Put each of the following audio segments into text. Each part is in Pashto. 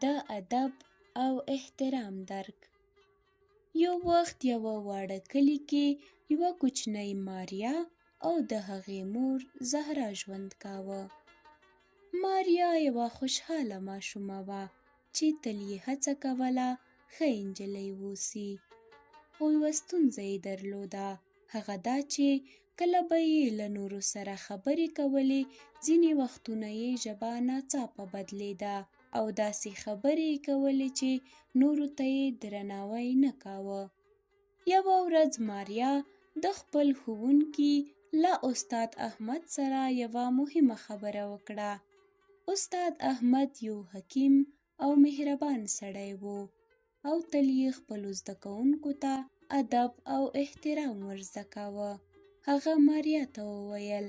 د ادب او احترام درک. یو وخت یوه واړه کلي کې یوه کوچنۍ ماریا او د هغې مور زهرا ژوند کاوه. ماریا یوه خوشحاله ماشومه وه چې تل یې هڅه کوله ښه نجلۍ واوسي. خو یوه ستونزه یې درلوده، هغه دا چې کله به یې له نورو سره خبرې کولې، ځینې وختونه یې ژبه ناڅاپه بدلېده او داسې خبرې یې کولې چې نورو ته یې درناوی نه کاوه. یوه ورځ ماریا د خپل ښوونکي له استاد احمد سره یوه مهمه خبره وکړه. استاد احمد یو حکیم او مهربان سړی و او تل یې خپلو زده کوونکو ته ادب او احترام ورزده کاوه. هغه ماریا ته وویل: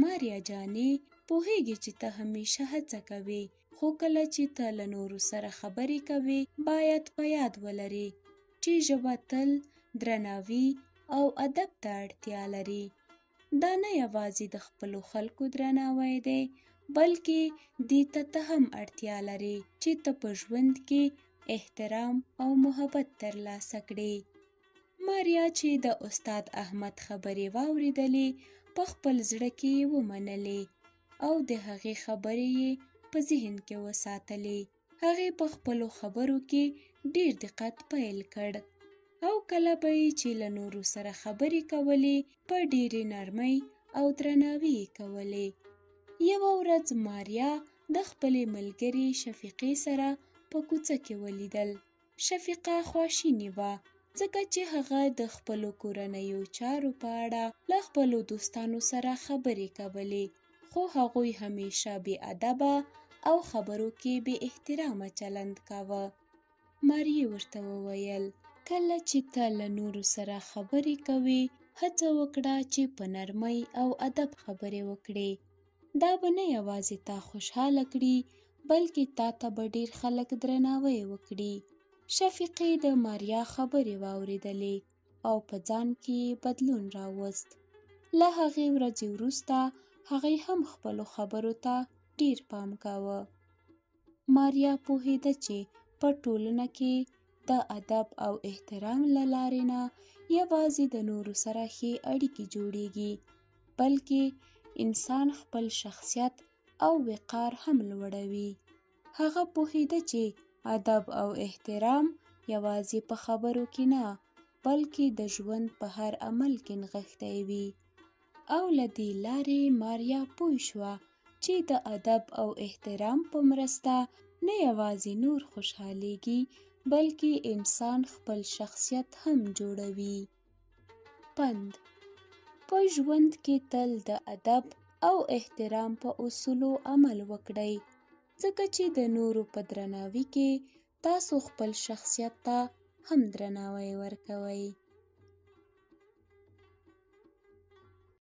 ماریا جانې، پوهېږې چې ته همیشه هڅه کوې، خو کله چې ته له نورو سره خبرې کوې باید په یاد ولرې چې ژبه تل درناوي او ادب ته اړتیا لري. دا نه یوازې د خپلو خلکو درناوی دی، بلکې دې ته هم اړتیا لري چې ته په ژوند کې احترام او محبت ترلاسه کړې. ماریا چې د استاد احمد خبرې واورېدلې، په خپل زړه کې یې ومنلې او د هغې خبرې یې په ذهن کې وساتلې. هغې په خپلو خبرو کې ډېر دقت پیل کړ او کله به یې چې له نورو سره خبرې کولې، په ډېرې نرمۍ او درناوي یې کولې. یوه ورځ ماریا د خپلې ملګرې شفیقې سره په کوڅه کې ولیدل. شفیقه خواشینې وه، ځکه چې هغه د خپلو کورنیو چارو په اړه له خپلو دوستانو سره خبرې کولې، خو هغوی همیشه بې ادبه او خبرو کې بې احترامه چلند کاوه. ماریا ورته وویل: کله چې ته له نورو سره خبرې کوې، هڅه وکړه چې په نرمۍ او ادب خبرې وکړې. دا به نه یوازې تا خوشحاله کړي، بلکې تا ته به ډېر خلک درناوی وکړي. شفیقې د ماریا خبرې واورېدلې او په ځان کې بدلون راوست. له هغې ورځې وروسته هغې هم خپلو خبرو ته ډېر پام کاوه. ماریا پوهېده چې په ټولنه کې د ادب او احترام له لارې نه یوازې د نورو سره ښې اړیکې جوړېږي، بلکې انسان خپل شخصیت او وقار هم لوړوي. هغه پوهېده چې ادب او احترام یوازې په خبرو کې نه، بلکې د ژوند په هر عمل کې نغښتی وي. او له دې لارې ماریا پوه شوه چې د ادب او احترام په مرسته نه یوازې نور خوشحالېږي، بلکې انسان خپل شخصیت هم جوړوي. پند: په ژوند کې تل د ادب او احترام په اصولو عمل وکړئ، ځکه چې د نورو په درناوي کې تاسو خپل شخصیت ته هم درناوی ورکوئ.